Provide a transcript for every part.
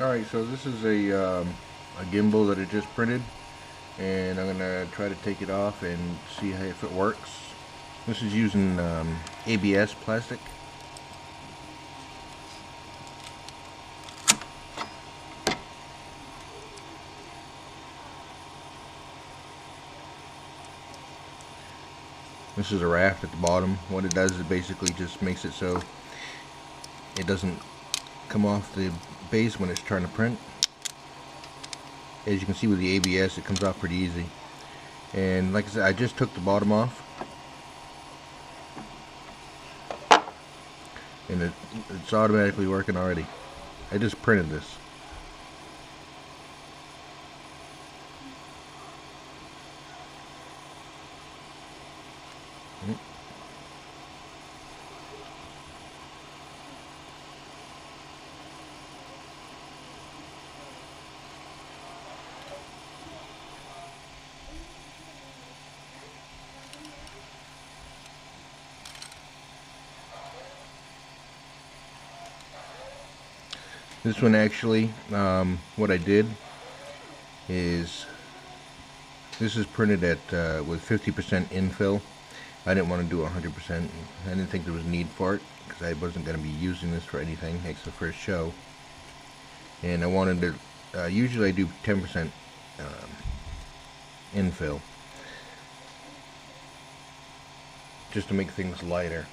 Alright, so this is a gimbal that I just printed, and I'm gonna try to take it off and see if it works. This is using ABS plastic. This is a raft at the bottom. What it does is basically just makes it so it doesn't come off the base when it's trying to print. As you can see with the ABS, it comes off pretty easy. And like I said, I just took the bottom off, and it's automatically working already. I just printed this. This one actually, what I did is, this is printed at with 50% infill. I didn't want to do 100%. I didn't think there was a need for it because I wasn't going to be using this for anything except for a show. And I wanted to, usually I do 10% infill, just to make things lighter.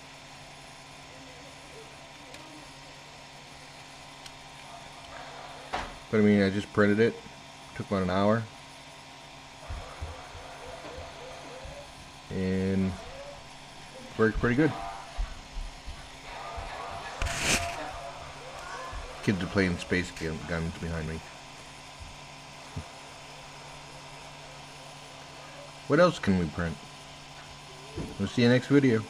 But I mean, I just printed it. Took about an hour. And worked pretty good. Kids are playing space guns behind me. What else can we print? We'll see you next video.